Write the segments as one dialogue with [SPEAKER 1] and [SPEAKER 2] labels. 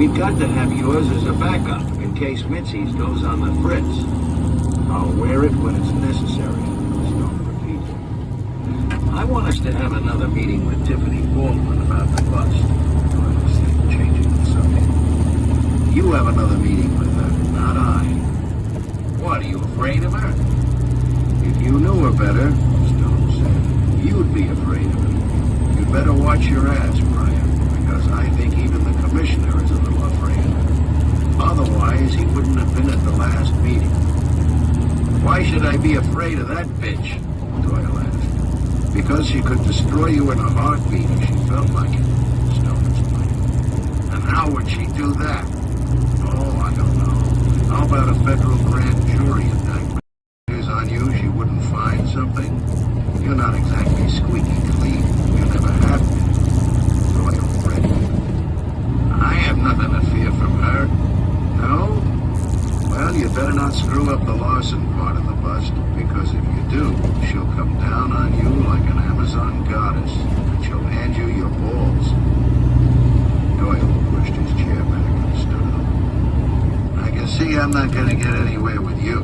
[SPEAKER 1] We've got to have yours as a backup in case Mitzi's goes on the fritz. I'll wear it when it's necessary. Stone repeated. I want us to have another meeting with Tiffany Baldwin about the bust. Doyle said, changing the subject. You have another meeting with her, not I. What, are you afraid of her? If you knew her better, Stone said, you'd be afraid of her. You'd better watch your ass, Brian, because I think even the commissioner is a little afraid of her. Otherwise, he wouldn't have been at the last meeting. Why should I be afraid of that bitch? Doyle asked. Because she could destroy you in a heartbeat if she felt like it, Stone explained. And how would she do that? Oh, I don't know. How about a federal grand jury indictment? On you, she wouldn't find something. You're not exactly squeaky clean. You never have been. Doyle reddened. I have nothing to fear from her. No? Well, you better not screw up the Larson part of the bust, because if you do, she'll come down on you like an Amazon goddess, and she'll hand you your balls. Doyle pushed his chair back and stood up. I can see I'm not going to get anywhere with you,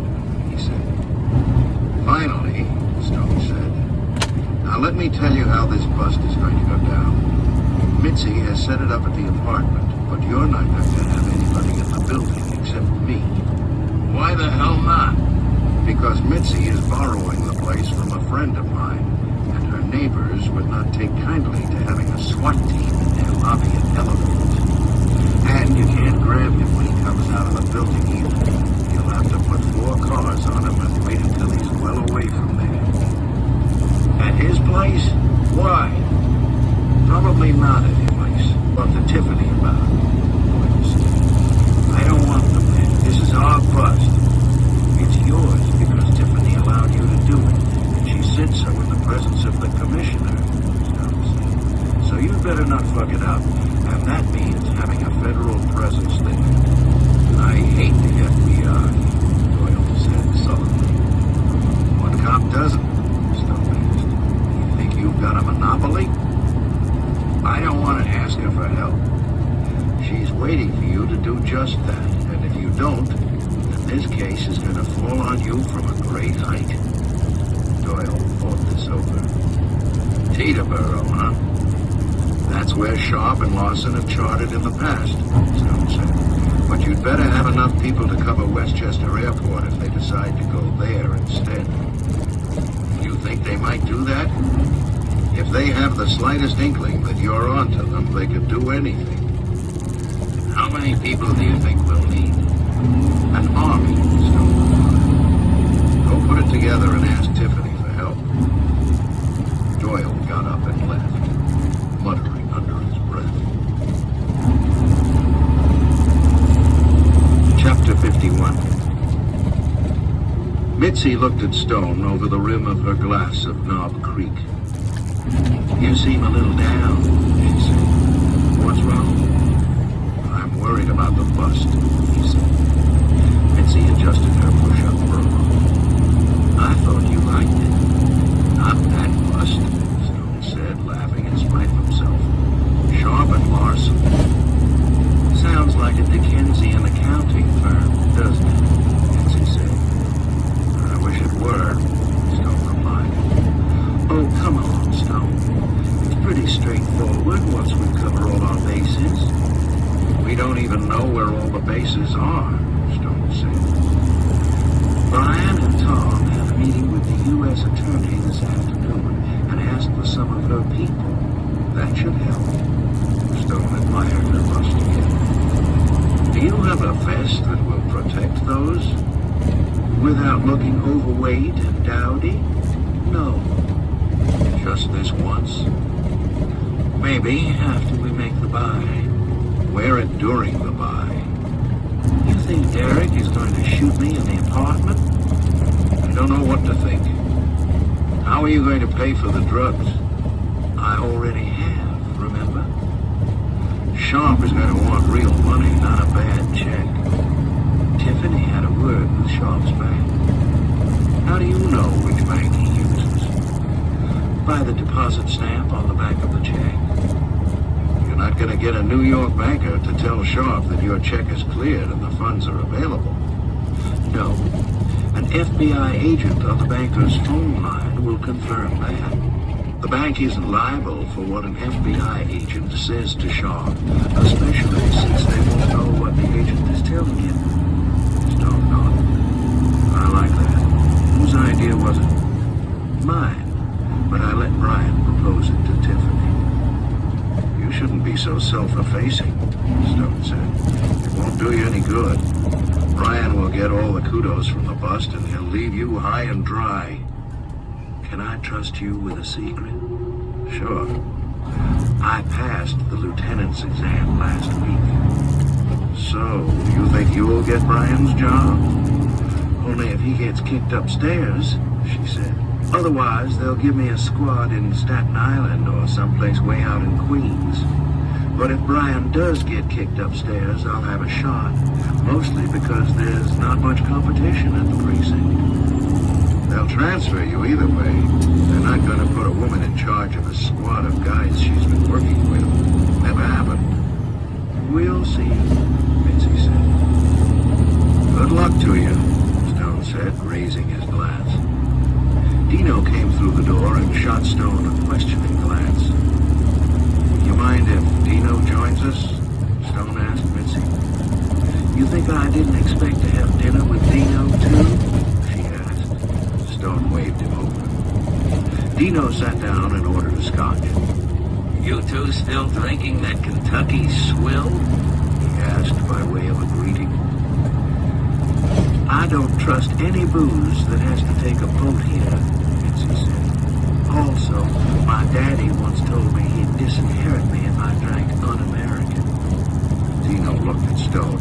[SPEAKER 1] he said. Finally, Stone said, now let me tell you how this bust is going to go down. Mitzi has set it up at the apartment, but you're not going to have anybody in the building except me. Why the hell not? Because Mitzi is borrowing the place from a friend of mine, and her neighbors would not take kindly to having a SWAT team in their lobby and elevators. And you can't grab him when he comes out of the building either. You'll have to put 4 cars on him and wait until he's well away from there. At his place? Why? Probably not at his place. Talk to Tiffany about it. I don't want them there. This is our bust. It's yours because Tiffany allowed you to do it, and she said so in the presence of the commissioner. So you better not fuck it up, and that means having a federal presence there. I hate the FBI, Doyle said sullenly. What cop doesn't? Stone asked. You think you've got a monopoly? I don't want to ask her for help. She's waiting for you to do just that, and if you don't, then this case is going to fall on you from a great height. Doyle thought this over. Teterboro, huh? That's where Sharp and Larson have charted in the past, Stone said. But you'd better have enough people to cover Westchester Airport if they decide to go there instead. You think they might do that? If they have the slightest inkling that you're onto them, they could do anything. How many people do you think we'll need? An army, Stone replied. Go put it together and ask Tiffany for help. Doyle got up and left, muttering under his breath. Chapter 51. Mitzi looked at Stone over the rim of her glass of Knob Creek. You seem a little down, she said. What's wrong? I'm worried about the bust, he said. Mitzi adjusted her push-up bra. I thought you liked it. Not that bust, Stone said, laughing in spite of himself. Sharp and Larson. Sounds like a Dickensian accounting firm, doesn't it? Mitzi said. I wish it were, Stone replied. Oh, come on, Stone. It's pretty straightforward once we cover all our bases. We don't even know where all the bases are, Stone said. Brian and Tom had a meeting with the U.S. Attorney this afternoon and asked for some of her people. That should help. Stone admired her bust again. Do you have a vest that will protect those? Without looking overweight and dowdy? No. Just this once? Maybe after we make the buy. Wear it during the buy. You think Derek is going to shoot me in the apartment? I don't know what to think. How are you going to pay for the drugs? I already have, remember? Sharp is going to want real money, not a bad check. Tiffany had a word with Sharp's bank. How do you know which bank he uses? By the deposit stamp on the back of the check. You You're not going to get a New York banker to tell Sharp that your check is cleared and the funds are available. No. An FBI agent on the banker's phone line will confirm that. The bank isn't liable for what an FBI agent says to Sharp, especially since they won't know what the agent is telling him. Stone nodded. I like that. Whose idea was it? Mine. But I let Brian propose it to Tiffany. You shouldn't be so self-effacing, Stone said. It won't do you any good. Brian will get all the kudos from the bust and he'll leave you high and dry. Can I trust you with a secret? Sure. I passed the lieutenant's exam last week. So, you think you'll get Brian's job? Only if he gets kicked upstairs, she said. Otherwise, they'll give me a squad in Staten Island or someplace way out in Queens. But if Brian does get kicked upstairs, I'll have a shot. Mostly because there's not much competition at the precinct. They'll transfer you either way. They're not going to put a woman in charge of a squad of guys she's been working with. Never happened. We'll see, Mitzi said. Good luck to you, Stone said, raising his glass. Dino came through the door and shot Stone a questioning glance. You mind if Dino joins us? Stone asked Mitzi. You think I didn't expect to have dinner with Dino, too? She asked. Stone waved him over. Dino sat down and ordered a scotch. You two still drinking that Kentucky swill? He asked by way of a greeting. I don't trust any booze that has to take a boat here, Mitzi said. Also, my daddy once told me he'd disinherit me if I drank un-American. Dino looked at Stone,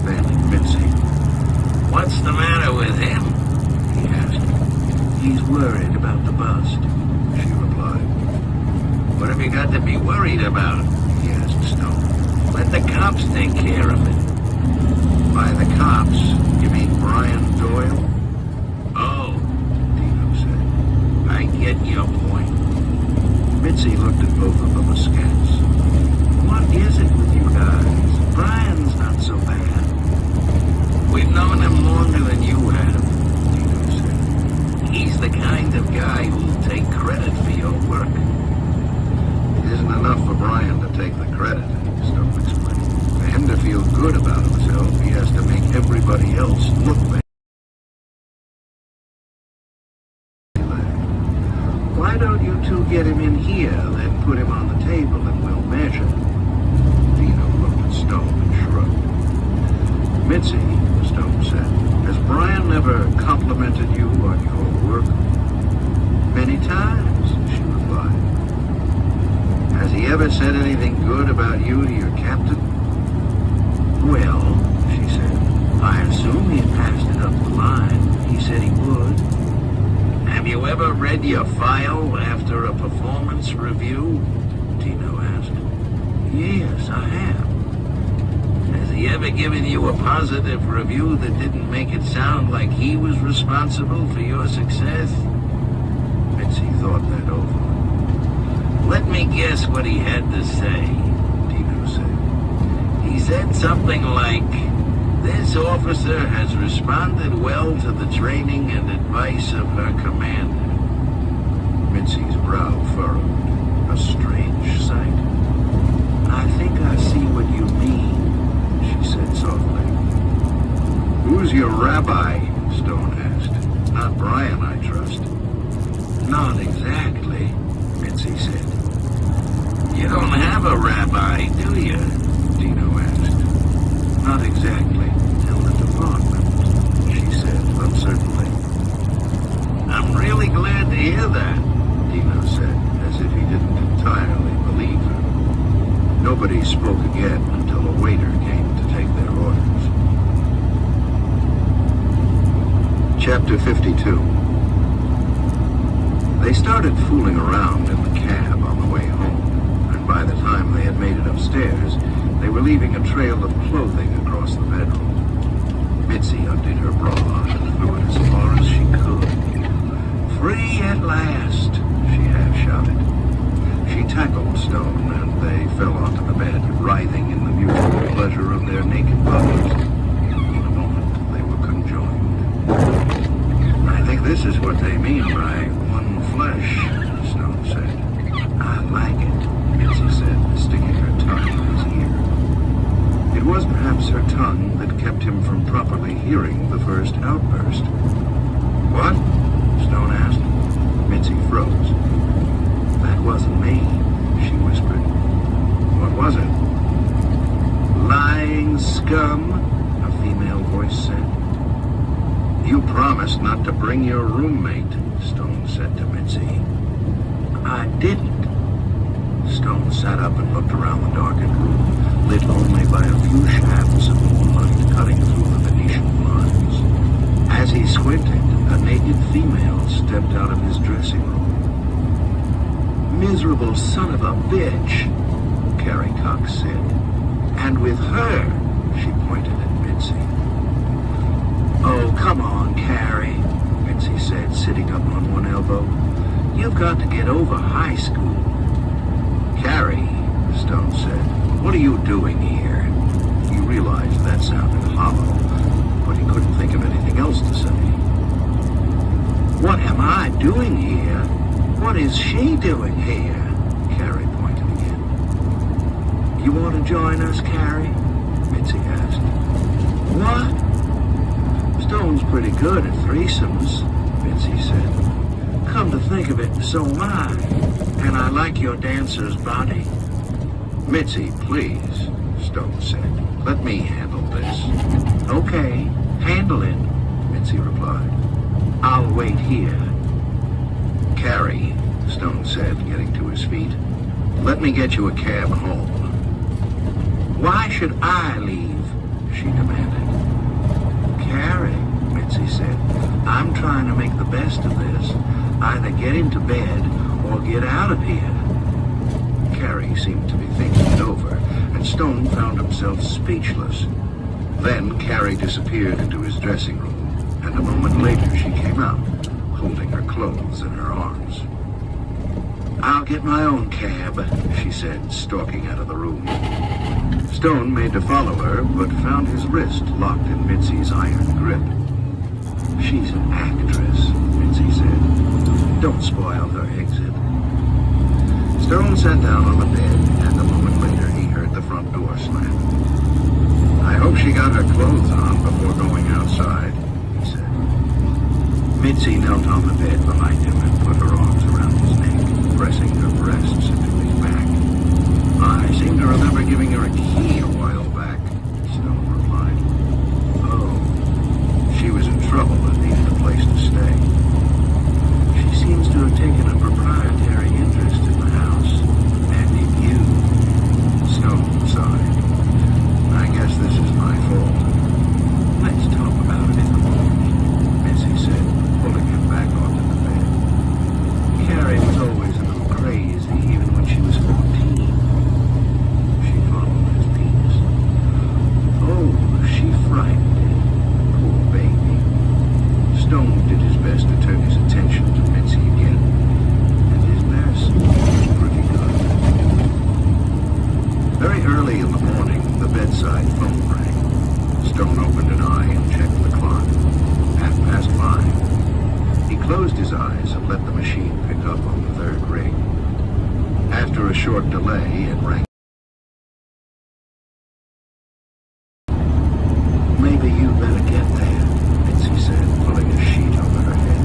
[SPEAKER 1] then at Mitzi. What's the matter with him? He asked. He's worried about the bust, she replied. What have you got to be worried about? He asked Stone. Let the cops take care of it. By the cops, you mean Brian Doyle? Oh, Dino said. I get your point. Mitzi looked at both of them askance. What is it with you guys? Brian's not so bad. We've known him longer than you have, Dino said. He's the kind of guy who'll take credit for your work. It isn't enough for Brian to take the credit, Stone explained. For him to feel good about himself, he has to make everybody else look bad. Why don't you two get him in here, then put him on the table and we'll measure? Dino looked at Stone and shrugged. Mitzi, Stone said, has Brian ever complimented you on your work? Many times, she replied. Has he ever said anything good about you to your captain? Well, she said, I assume he passed it up the line. He said he would. Have you ever read your file after a performance review? Dino asked. Yes, I have. Has he ever given you a positive review that didn't make it sound like he was responsible for your success? Mitzi thought that over. Let me guess what he had to say, Dino said. He said something like, this officer has responded well to the training and advice of her commander. Mitzi's brow furrowed, a strange sight. I think I see what you mean, she said softly. Who's your rabbi? Stone asked. Not Brian, I trust. Not exactly, Mitzi said. You don't have a rabbi, do you? Dino asked. Not exactly. Tell the department, she said uncertainly. I'm really glad to hear that, Dino said, as if he didn't entirely believe her. Nobody spoke again until a waiter came to take their orders. Chapter 52. They started fooling around in the cab on the way home, and by the time they had made it upstairs, they were leaving a trail of clothing across the bedroom. Mitzi undid her bra and threw it as far as she could. Free at last, she half shouted. She tackled Stone, and they fell onto the bed, writhing in the mutual pleasure of their naked bodies. In a moment, they were conjoined. I think this is what they mean by one flesh, Stone said. I like it, Mitzi said, sticking her tongue in his ear. It was perhaps her tongue that kept him from properly hearing the first outburst. What? Stone asked. Mitzi froze. That wasn't me, she whispered. What was it? Lying scum, a female voice said. You promised not to bring your roommate, Stone said to Mitzi. I didn't. Stone sat up and looked around the darkened room, lit only by a few shafts of moonlight cutting through the Venetian blinds. As he squinted, a naked female stepped out of his dressing room. Miserable son of a bitch, Carrie Cox said. And with her, she pointed at Mitzi. Oh, come on, Carrie, Mitzi said, sitting up on one elbow. You've got to get over high school. Carrie, Stone said, what are you doing here? He realized that sounded hollow, but he couldn't think of anything else to say. What am I doing here? What is she doing here? Carrie pointed again. You want to join us, Carrie? Mitzi asked. What? Stone's pretty good at threesomes, Mitzi said. Come to think of it, so am I. And I like your dancer's body. Mitzi, please, Stone said. Let me handle this. Okay, handle it, Mitzi replied. I'll wait here. Carrie, Stone said, getting to his feet. Let me get you a cab home. Why should I leave? She demanded. Carrie, Mitzi said, I'm trying to make the best of this. Either get into bed or get out of here. Carrie seemed to be thinking it over, and Stone found himself speechless. Then Carrie disappeared into his dressing room, and a moment later she came out, holding her clothes in her arms. I'll get my own cab, she said, stalking out of the room. Stone made to follow her, but found his wrist locked in Mitzi's iron grip. She's an actress, Mitzi said. Don't spoil her exit. Stone sat down on the bed, and a moment later he heard the front door slam. I hope she got her clothes on before going outside, he said. Mitzi knelt on the bed behind him and put her arms around his neck, pressing her breasts into his back. I seem to remember giving her a key a while back, Stone replied. Oh, she was in trouble and needed a place to stay. She seems to have taken a proprietary interest in the house, and in you. Stone sighed. I guess this is my fault. Let's talk about it in the morning, Mitzi said, pulling him back onto the bed. Carrie was always a little crazy, even when she was 14. She fondled his penis. Oh, she frightened him. Poor baby. Stone did his best to turn his attention to Mitzi again, and his nurse was pretty good. Very early in the morning, the bedside phone rang. Stone opened an eye and checked the clock. 5:30. He closed his eyes and let the machine pick up on the third ring. After a short delay, it rang. Maybe you better get there, Mitzi said, pulling a sheet over her head.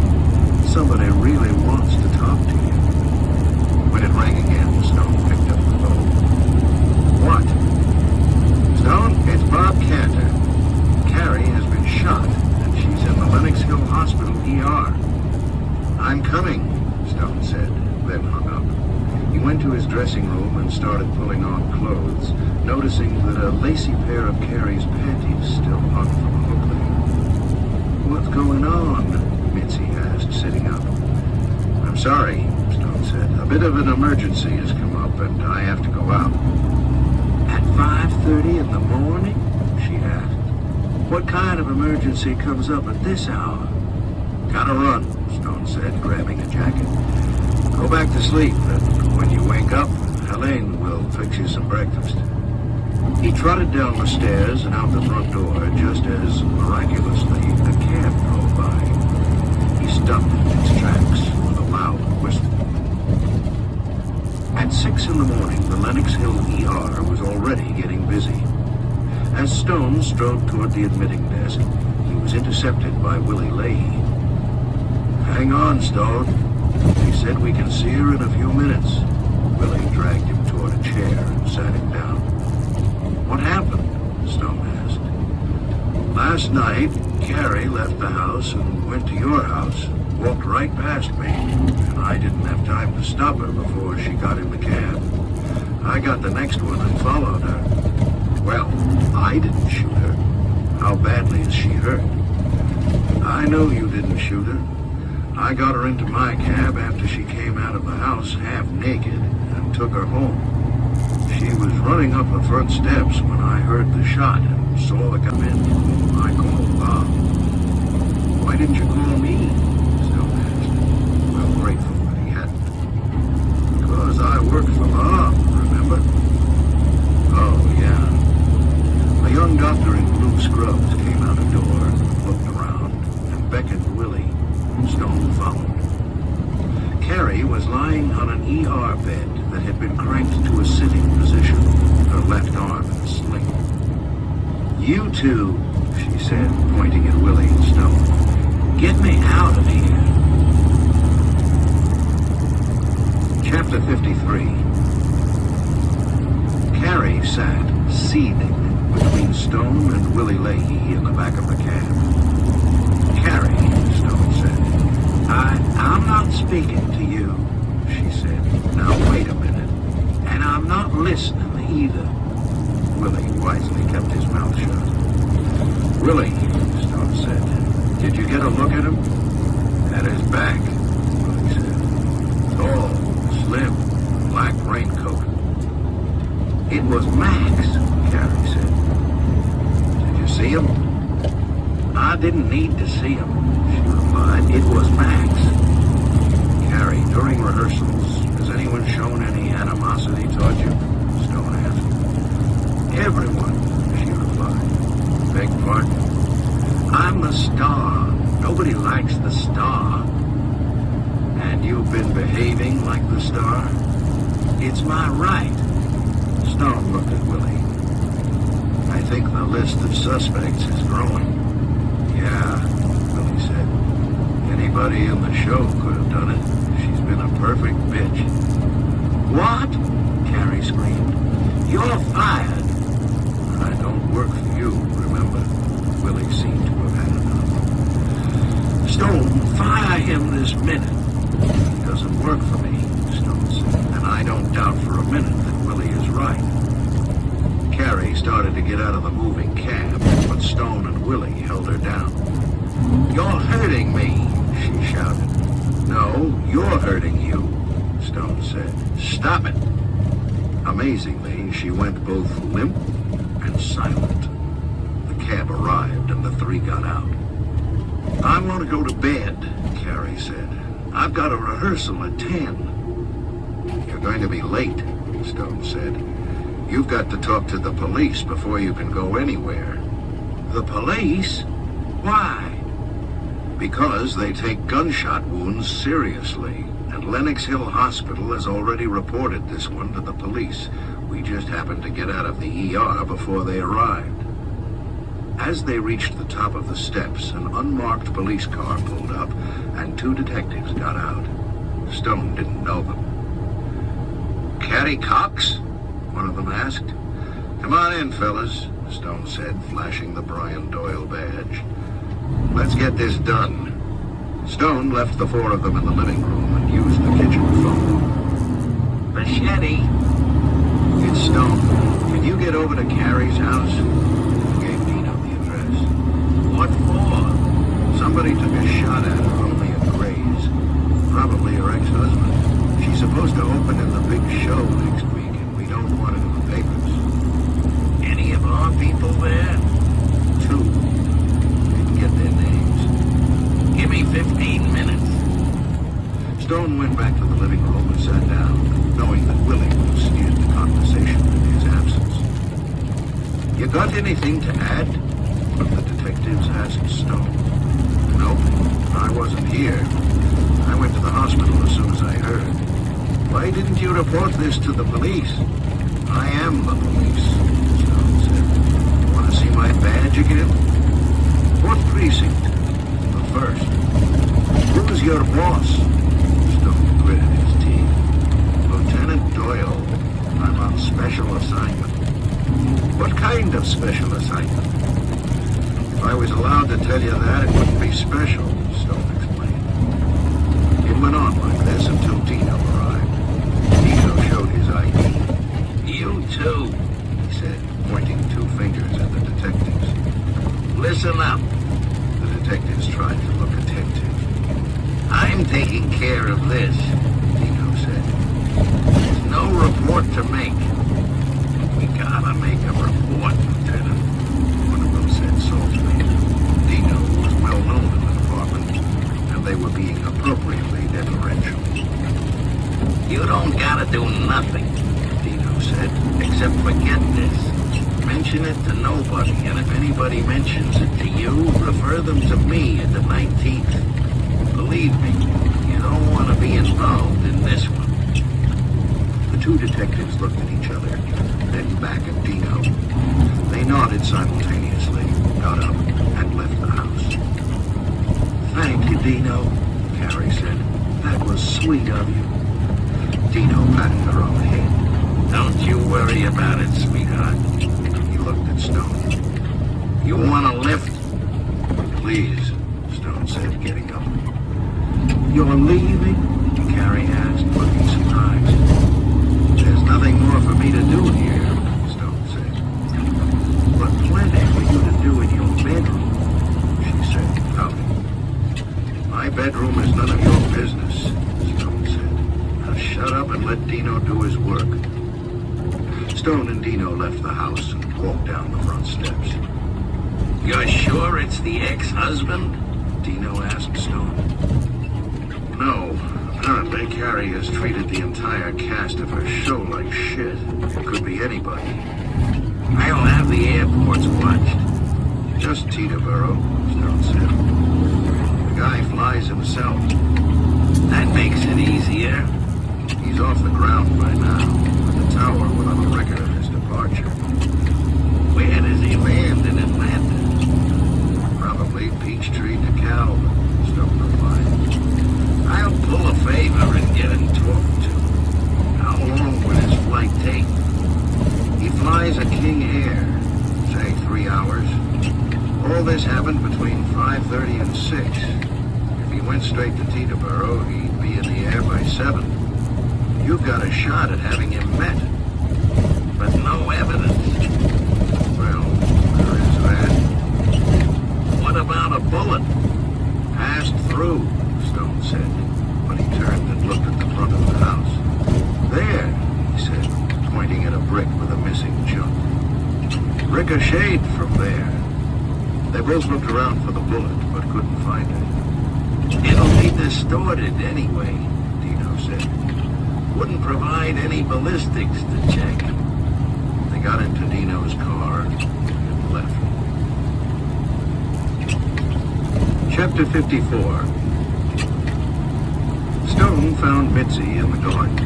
[SPEAKER 1] Somebody really wants to talk to you. When it rang again, Stone picked up the phone. What? Stone, it's Bob Cantor. Carrie has been shot, and she's in the Lenox Hill Hospital ER. I'm coming, Stone said, then hung up. He went to his dressing room and started pulling on clothes, noticing that a lacy pair of Carrie's panties still hung from a hook there. What's going on? Mitzi asked, sitting up. I'm sorry, Stone said. A bit of an emergency has come up, and I have to go out. At 5:30 in the morning? She asked. What kind of emergency comes up at this hour? Gotta run, Stone said, grabbing a jacket. Go back to sleep and When you wake up, Helene will fix you some breakfast. He trotted down the stairs and out the front door just as, miraculously, a cab drove by. He stopped in its tracks with a loud whistle. At 6 in the morning, the Lenox Hill ER was already getting busy. As Stone strode toward the admitting desk, he was intercepted by Willie Leahy. "Hang on, Stone. He said we can see her in a few minutes." Willie dragged him toward a chair and sat him down. "What happened?" Stone asked. "Last night, Carrie left the house and went to your house, walked right past me, and I didn't have time to stop her before she got in the cab. I got the next one and followed her. Well, I didn't shoot her. How badly is she hurt?" "I know you didn't shoot her. I got her into my cab after she came out of the house half naked and took her home. She was running up the front steps when I heard the shot and saw her come in. I called Bob." "Why didn't you call me?" Stone asked, well grateful that he hadn't. "Because I worked for Bob, remember?" "Oh, yeah." A young doctor in blue scrubs came out a door, looked around, and beckoned Willie. Stone followed. Carrie was lying on an ER bed that had been cranked to a sitting position, her left arm in a sling. "You two," she said, pointing at Willie and Stone. "Get me out of here." Chapter 53. Carrie sat, seething, between Stone and Willie Leahy in the back of the cab. "Carrie," Stone said, I'm not speaking to you," she said. "Now wait a minute. And I'm not listening either." Willie wisely kept his mouth shut. "Willie," Stone said, "did you get a look at him?" "At his back," Willie said. "Tall, slim, black raincoat." "It was Max," Carrie said. "Did you see him?" "I didn't need to see him," she replied. "It was Max." "Carrie, during rehearsals, has anyone shown any animosity toward you?" Stone asked. "Everyone," she replied. "Beg pardon?" "I'm the star. Nobody likes the star." "And you've been behaving like the star?" "It's my right." Stone looked at Willie. "I think the list of suspects is growing." "Yeah," Willie said. "Anybody in the show could have done it. She's been a perfect bitch." "What?" Carrie screamed. "You're fired." "I don't work for you, remember?" Willie seemed to have had enough. "Stone, fire him this minute." "He doesn't work for me," Stone said, "and I don't doubt for a minute that Willie is right." Carrie started to get out of the moving cab, but Stone and Willie held her down. "You're hurting me," she shouted. "No, you're hurting you," Stone said. "Stop it." Amazingly, she went both limp and silent. The cab arrived and the three got out. "I want to go to bed," Carrie said. "I've got a rehearsal at 10. "You're going to be late," Stone said. "You've got to talk to the police before you can go anywhere." "The police? Why?" "Because they take gunshot wounds seriously, and Lenox Hill Hospital has already reported this one to the police. We just happened to get out of the ER before they arrived." As they reached the top of the steps, an unmarked police car pulled up, and two detectives got out. Stone didn't know them. "Caddy Cox?" one of them asked. "Come on in, fellas," Stone said, flashing the Brian Doyle badge. "Let's get this done." Stone left the four of them in the living room and used the kitchen phone. "Machete." "It's Stone. Can you get over to Carrie's house?" He gave Dino the address. "What for?" "Somebody took a shot at her, only a graze. Probably her ex-husband. She's supposed to open in the big show next week, and we don't want it in the papers." "Any of our people there?" "Two. Didn't get their names." "Give me 15 minutes." Stone went back to the living room and sat down. knowing that Willie would have steered the conversation in his absence. "You got anything to add?" one of the detectives asked Stone. "Nope, I wasn't here. I went to the hospital as soon as I heard." "Why didn't you report this to the police?" "I am the police," Stone said. "Want to see my badge again?" "What precinct?" "The first." "Who's your boss?" Stone gritted his teeth. "Lieutenant Doyle. I'm on special assignment." "What kind of special assignment?" "If I was allowed to tell you that, it wouldn't be special," Stone explained. It went on like this until Dino arrived. Dino showed his ID. "You too," he said, pointing two fingers at the detectives. "Listen up." The detectives tried to look attentive. "I'm taking care of this," Dino said. "There's no report to make." "We gotta make a report, Lieutenant," one of them said softly. Dino was well known in the department, and they were being appropriately deferential. "You don't gotta do nothing," Dino said, "except forget this. Mention it to nobody, and if anybody mentions it to you, refer them to me at the 19th. Believe me, you don't want to be involved in this one." The two detectives looked at each other, then back at Dino. They nodded simultaneously, got up, and left the house. "Thank you, Dino," Carrie said. "That was sweet of you." Dino patted her on the head. "Don't you worry about it, sweetheart." He looked at Stone. "You want a lift?" "Please," Stone said, getting up. "You're leaving?" Carrie asked, looking surprised. "There's nothing more for me to do here," Stone said. "But plenty for you to do in your bedroom," she said, pouting. "My bedroom is none of your business," Stone said. "Now shut up and let Dino do his work." Stone and Dino left the house and walked down the front steps. "You're sure it's the ex-husband?" Dino asked Stone. "No. Apparently, Carrie has treated the entire cast of her show like shit. It could be anybody." "I'll have the airports watched." "Just Teterboro," Stone said. "The guy flies himself." "That makes it easier." "He's off the ground by now, but the tower will have a record of his departure." "Where does he land in Atlanta?" "Probably Peachtree, DeKalb," Stone replied. "I'll pull a favor and get him talked to. How long will his flight take?" "He flies a King Air, say 3 hours. All this happened between 5:30 and 6. If he went straight to Teterboro, he'd be in the air by 7. You've got a shot at having him met." "But no evidence." "Well, there is that." "What about a bullet?" "Passed through," Stone said, but he turned and looked at the front of the house. "There," he said, pointing at a brick with a missing chunk. "Ricocheted from there." They both looked around for the bullet, but couldn't find it. "It'll be distorted anyway," Dino said. "Wouldn't provide any ballistics to check." They got into Dino's car and left. Chapter 54. Stone found Mitzi in the garden,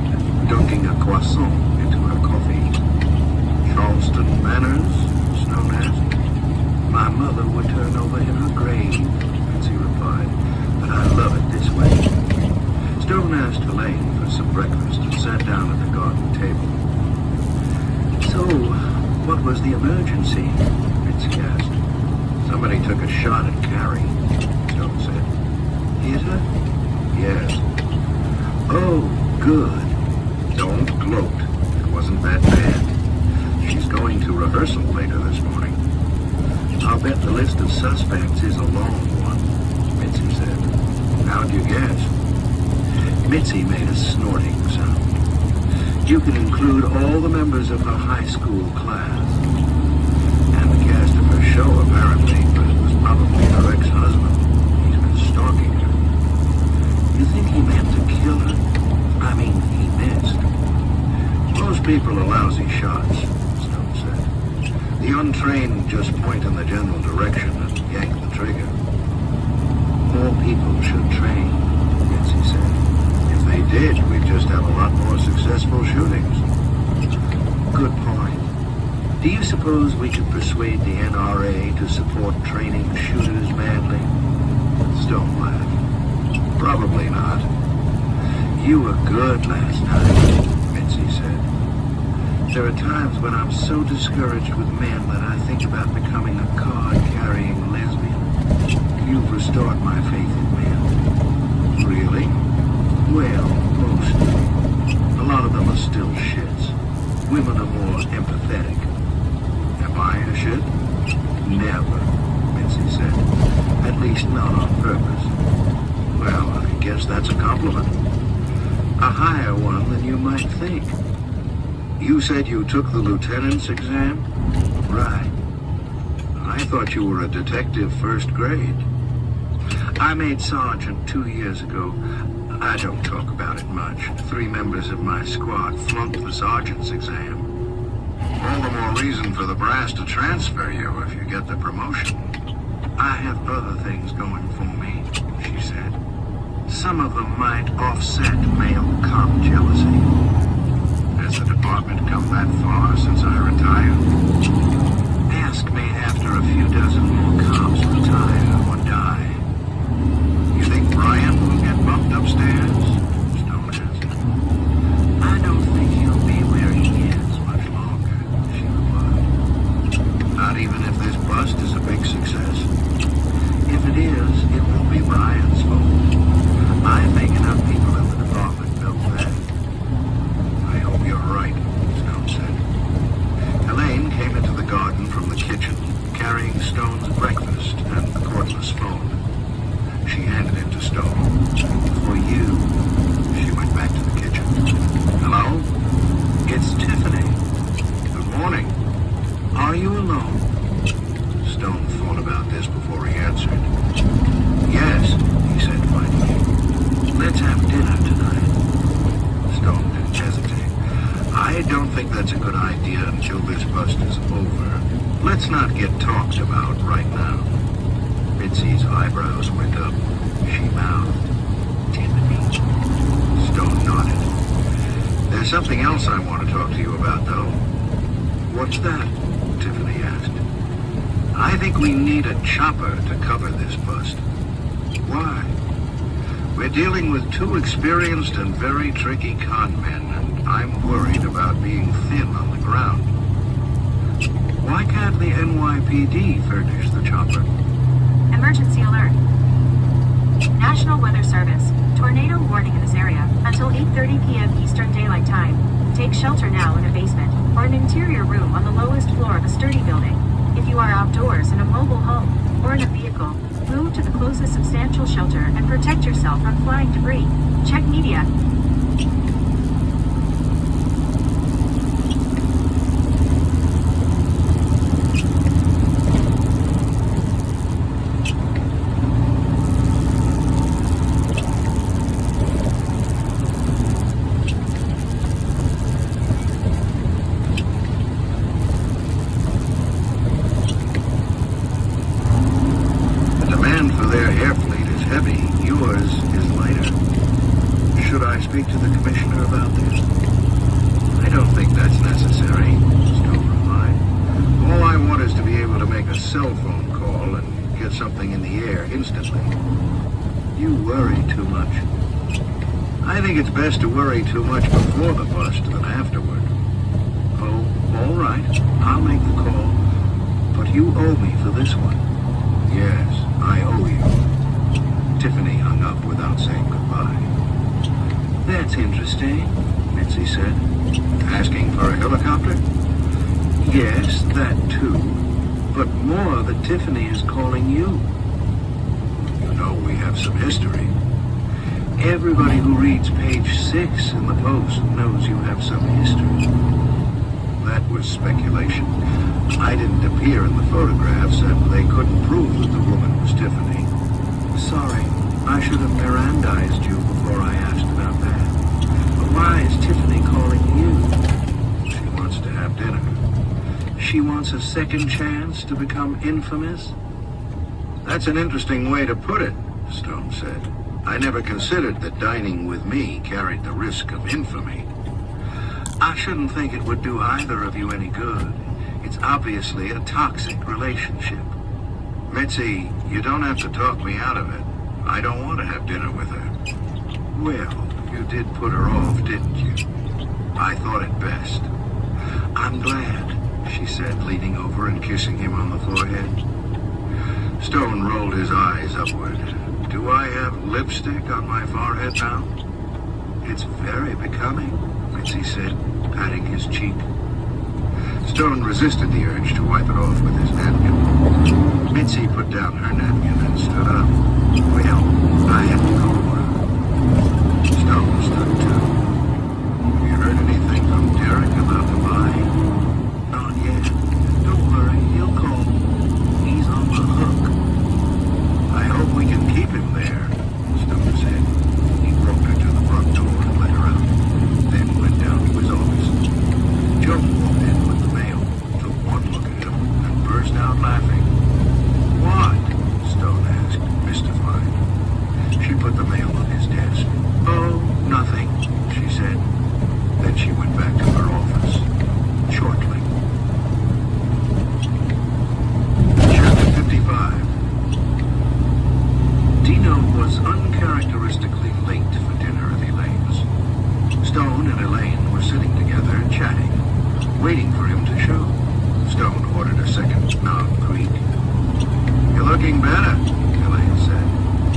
[SPEAKER 1] dunking a croissant into her coffee. "Charleston manners?" Stone asked. "My mother would turn over in her grave," Mitzi replied, "but I love it this way." Stone asked Elaine for some breakfast and sat down at the garden table. "So, what was the emergency?" Mitzi asked. "Somebody took a shot at Carrie," Stone said. "Hit her?" "Yes." "Oh, good." "Don't gloat. It wasn't that bad. She's going to rehearsal later this morning." "I'll bet the list of suspects is a long one," Mitzi said. "How'd you guess?" Mitzi made a snorting sound. "You can include all the members of her high school class." "And the cast of her show, apparently, but it was probably her ex-husband. He's been stalking her." "You think he meant to kill her? I mean, he missed." The untrained just point in the general direction and yank the trigger. More people should train, Betsy said. If they did, we'd just have a lot more successful shootings. Good point. Do you suppose we could persuade the NRA to support training shooters madly? Stone laughed. Probably not. You were good last night, Betsy said. There are times when I'm so discouraged with men that I think about becoming a card-carrying lesbian. You've restored my faith in men. Really? Well, most. A lot of them are still shits. Women are more empathetic. Am I a shit? Never, Betsy said. At least not on purpose. Well, I guess that's a compliment. A higher one than you might think. You said you took the lieutenant's exam? Right. I thought you were a detective first grade. I made sergeant 2 years ago. I don't talk about it much. 3 members of my squad flunked the sergeant's exam. All the more reason for the brass to transfer you if you get the promotion. I have other things going for me, she said. Some of them might offset male cop jealousy. Has the department come that far since I retired? Ask me after a few dozen more cops retire or die. You think Brian will get bumped upstairs? Stone asked. I don't think he'll be where he is much longer, she replied. Not even if this bust is a big success. If it is, it won't be Brian's fault. I think enough people in the department built that. I hope you're right, Stone said. Elaine came into the garden from the kitchen, carrying Stone's breakfast and the cordless phone. She handed it to Stone. For you. She went back to the kitchen. Hello? It's Tiffany. Good morning. Are you alone? Stone thought about this before he answered. Yes, he said finally. Let's have dinner tonight. Stone didn't hesitate. I don't think that's a good idea until this bust is over. Let's not get talked about right now. Mitzi's eyebrows went up. She mouthed, Tiffany. Stone nodded. There's something else I want to talk to you about, though. What's that? Tiffany asked. I think we need a chopper to cover this bust. Why? We're dealing with 2 experienced and very tricky con men, and I'm worried about being thin on the ground. Why can't the NYPD furnish the chopper?
[SPEAKER 2] Emergency alert. National Weather Service. Tornado warning in this area until 8:30 p.m. Eastern Daylight Time. Take shelter now in a basement or an interior room on the lowest floor of a sturdy building. If you are outdoors in a mobile home or in a vehicle, move to the closest substantial shelter and protect yourself from flying debris. Check media.
[SPEAKER 1] Speak to the commissioner about this? I don't think that's necessary, Stone replied. All I want is to be able to make a cell phone call and get something in the air instantly. You worry too much. I think it's best to worry too much before the bust than afterward. Oh, all right. I'll make the call. But you owe me for this one. Yes, I owe you. Tiffany hung up without saying goodbye. That's interesting, Mitzi said. Asking for a helicopter? Yes, that too. But more that Tiffany is calling you. You know we have some history. Everybody who reads page 6 in the Post knows you have some history. That was speculation. I didn't appear in the photographs, and they couldn't prove that the woman was Tiffany. Sorry, I should have Mirandized you before I asked about that. But why is Tiffany calling you? She wants to have dinner. She wants a second chance to become infamous? That's an interesting way to put it, Stone said. I never considered that dining with me carried the risk of infamy. I shouldn't think it would do either of you any good. It's obviously a toxic relationship. Mitzi, you don't have to talk me out of it. I don't want to have dinner with her. Well, you did put her off, didn't you? I thought it best. I'm glad, she said, leaning over and kissing him on the forehead. Stone rolled his eyes upward. Do I have lipstick on my forehead now? It's very becoming, Mitzi said, patting his cheek. Stone resisted the urge to wipe it off with his napkin. Mitzi put down her napkin and stood up. Well, I had to go. Stone stood too. Have you heard anything from Derek about the buy? Not yet. Don't worry, he'll call. He's on the hook. I hope we can keep him there, Stone said. He walked her to the front door and let her out, then went down to his office. Joe walked in with the mail, took one look at him, and burst out laughing. What? Stone asked, mystified. She put the mail on his desk. Oh, nothing, she said. Then she went back to her office, shortly. Chapter 55. Dino was uncharacteristically late for dinner at Elaine's. Stone and Elaine were sitting together, chatting, waiting for him to show. Stone ordered a second Nog Creek. You're looking better, Elaine said.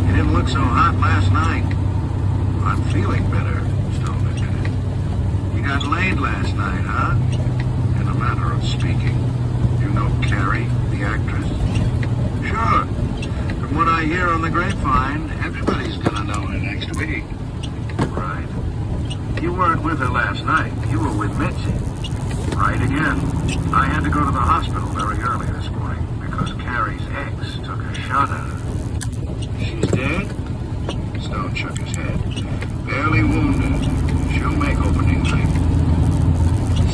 [SPEAKER 1] You didn't look so hot last night. I'm feeling better, Stone admitted. You got laid last night, huh? In a manner of speaking. You know Carrie, the actress? Sure. From what I hear on the grapevine, everybody's gonna know her next week. Right. You weren't with her last night. You were with Mitzi. Right again. I had to go to the hospital very early this morning because Carrie's ex took a shot at her. She's dead? Stone shook his head. Barely wounded. She'll make opening night.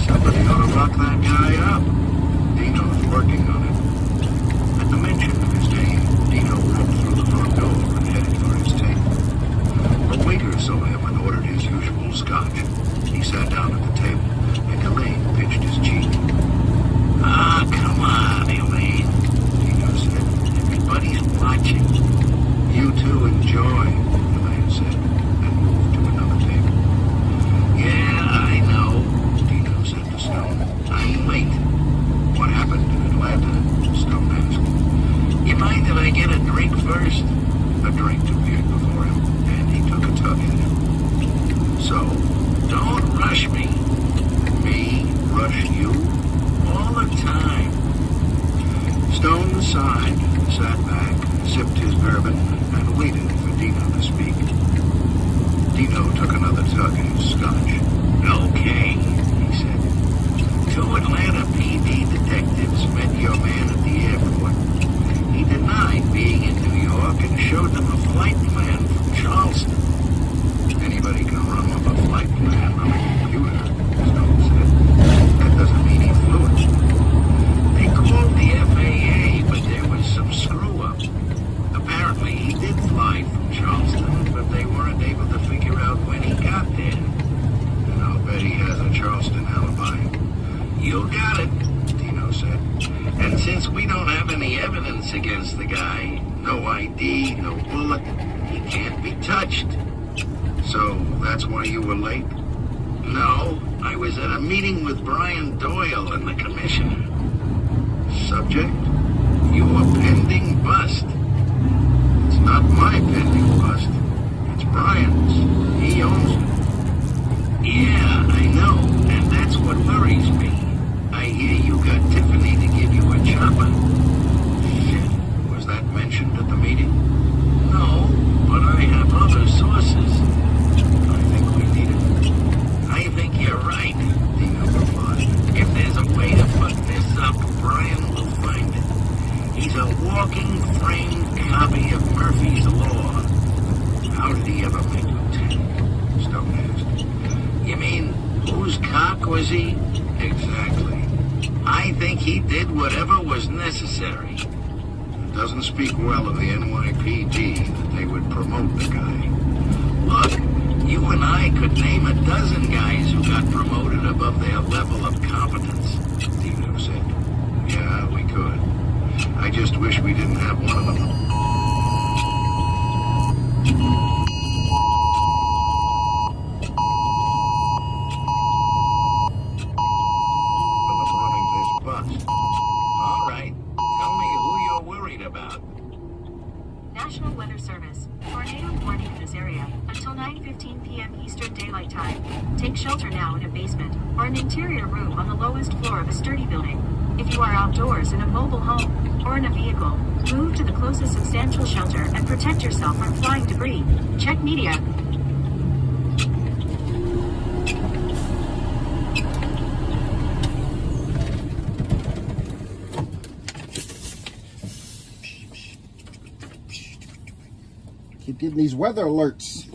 [SPEAKER 1] Somebody ought to lock that guy up. Dino's working on it. At the mention of his name, Dino walked through the front door and headed for his table. A waiter saw him and ordered his usual scotch. He sat down at the table, and Elaine pinched his cheek. Ah, come on, Elaine, Dino said. Everybody's watching. You two enjoy, Elaine said, and moved to another table. Yeah, I know, Dino said to Stone. I'm late. What happened in Atlanta? Stone asked. You mind if I get a drink first? A drink appeared before him, and he took a tug at it. So, don't rush me. Me rush you? All the time. Stone sighed, sat back, sipped his bourbon, and waited for Dino to speak. Dino took another tug at his scotch. Okay, he said. Two Atlanta PD detectives met your man at the airport. He denied being in New York and showed them a flight plan from Charleston. Anybody can run up a flight plan on a computer, Stone said. That doesn't mean he flew it. They called the FAA, but there was some screw-up. Apparently, he did fly from Charleston, but they weren't able to figure out when he got there. And I'll bet he has a Charleston alibi. You got it, Dino said. And since we don't have any evidence against the guy, no ID, no bullet, he can't be touched. So, that's why you were late? No, I was at a meeting with Brian Doyle and the commissioner. Subject? Your pending bust. It's not my pending bust. It's Brian's. He owns it. Yeah, I know, and that's what worries me. I hear you got Tiffany to give you a chopper. Shit, was that mentioned at the meeting? No, but I have other sources. I think we need it. I think you're right, Dino replied. If there's a way to fuck this up, Brian will find it. He's a walking framed copy of Murphy's Law. How did he ever make lieutenant? Stone asked. You mean, whose cock was he? Exactly. I think he did whatever was necessary. It doesn't speak well of the NYPD that they would promote the guy. Look, you and I could name a dozen guys who got promoted above their level of competence, Dino said. Yeah, we could. I just wish we didn't have one of them. Running this bus. All right, tell me who you're worried about.
[SPEAKER 2] National Weather Service. Tornado warning in this area until 9:15 p.m. Eastern Daylight Time. Take shelter now in a basement or an interior room on the lowest floor of a sturdy building. If you are outdoors in a mobile home or in a vehicle, move to the closest substantial shelter and protect yourself from flying debris. Check media.
[SPEAKER 3] Keep getting these weather alerts.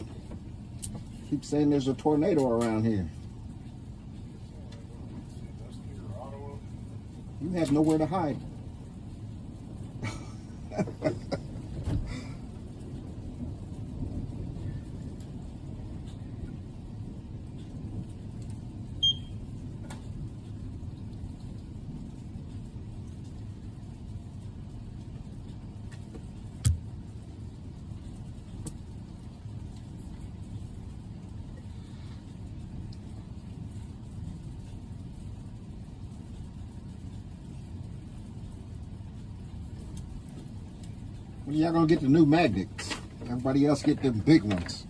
[SPEAKER 3] Keep saying there's a tornado around here. You have nowhere to hide. When y'all gonna get the new magnets? Everybody else get them big ones.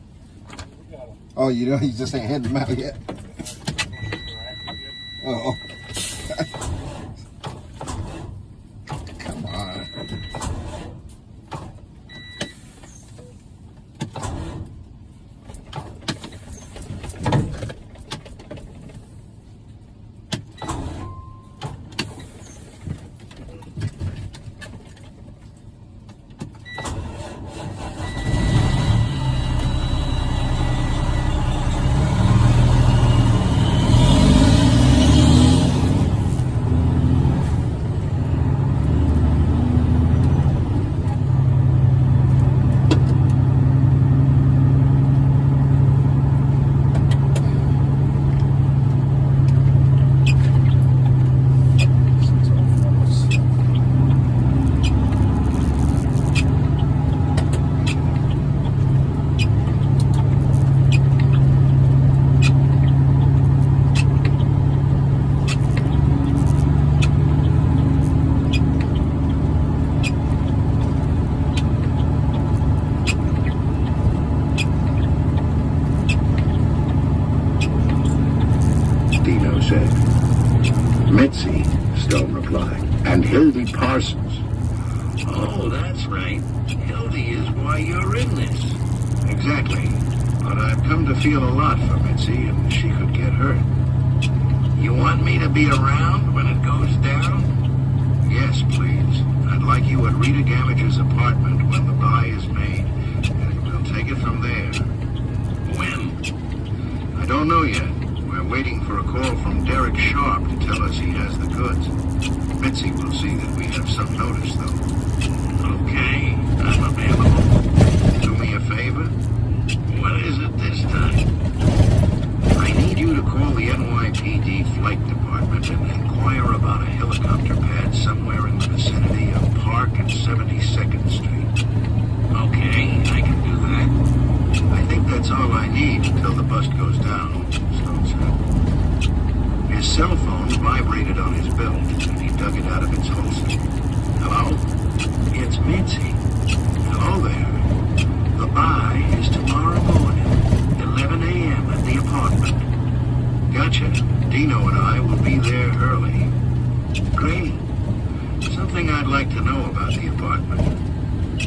[SPEAKER 3] Oh, you know, you just ain't had them out yet. Oh. Come on.
[SPEAKER 1] Mitzi, Stone replied, and Hildy Parsons. Oh, that's right. Hildy is why you're in this. Exactly. But I've come to feel a lot for Mitzi, and she could get hurt. You want me to be around when it goes down? Yes, please. I'd like you at Rita Gamage's apartment when the buy is made, and we'll take it from there. When? I don't know yet. We're waiting for a call from Derek Sharp to tell us he has the goods. Mitzi will see that we have some notice, though. Okay, I'm available. Do me a favor? What is it this time? I need you to call the NYPD flight department and inquire about a helicopter pad somewhere in the vicinity of Park and 72nd Street. Okay, I can do that. I think that's all I need until the bust goes down, Stone said. His cell phone vibrated on his belt, and he dug it out of its holster. Hello? It's Mitzi. Hello there. The buy is tomorrow morning, 11 a.m. at the apartment. Gotcha. Dino and I will be there early. Great. Something I'd like to know about the apartment.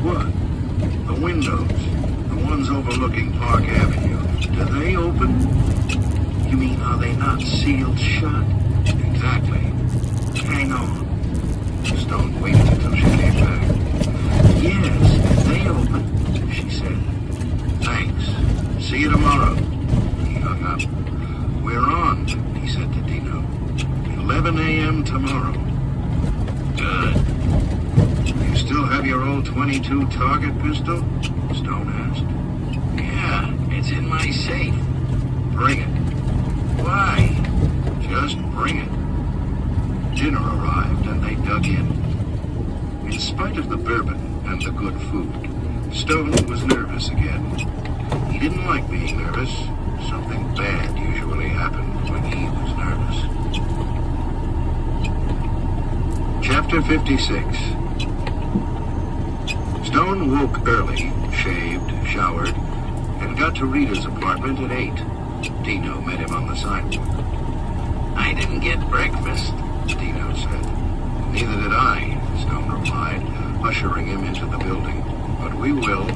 [SPEAKER 1] What? The windows. The ones overlooking Park Avenue. Do they open? You mean, are they not sealed shut? Exactly. Hang on. Stone waited until she came back. Yes, they open, she said. Thanks. See you tomorrow. He hung up. We're on, he said to Dino. 11 a.m. tomorrow. have your old .22 target pistol? Stone asked.
[SPEAKER 4] Yeah, it's in my safe.
[SPEAKER 1] Bring it.
[SPEAKER 4] Why?
[SPEAKER 1] Just bring it. Dinner arrived and they dug in. In spite of the bourbon and the good food, Stone was nervous again. He didn't like being nervous. Something bad usually happened when he was nervous. Chapter 56. Stone woke early, shaved, showered, and got to Rita's apartment at 8. Dino met him on the sidewalk.
[SPEAKER 4] I didn't get breakfast.
[SPEAKER 1] Dino said. Neither did I, Stone replied, ushering him into the building. But we will.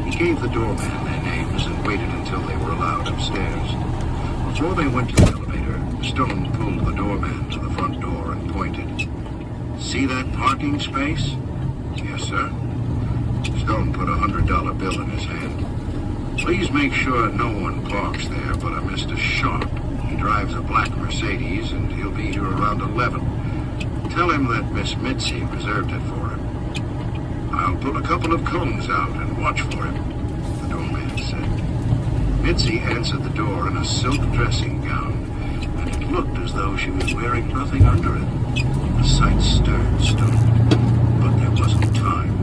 [SPEAKER 1] He gave the doorman their names and waited until they were allowed upstairs. Before they went to the elevator, Stone pulled the doorman to the front door and pointed. See that parking space? Yes, sir. Stone put a $100 bill in his hand. Please make sure no one parks there but a Mr. Sharp. He drives a black Mercedes and he'll be here around 11. Tell him that Miss Mitzi reserved it for him. I'll put a couple of cones out and watch for him, the doorman said. Mitzi answered the door in a silk dressing gown, and it looked as though she was wearing nothing under it. The sight stirred Stone, but there wasn't time.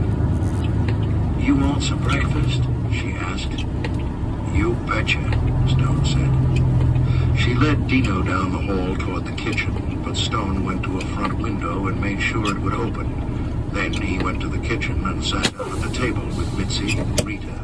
[SPEAKER 1] You want some breakfast? She asked. You betcha, Stone said. She led Dino down the hall toward the kitchen, but Stone went to a front window and made sure it would open. Then he went to the kitchen and sat down at the table with Mitzi and Rita.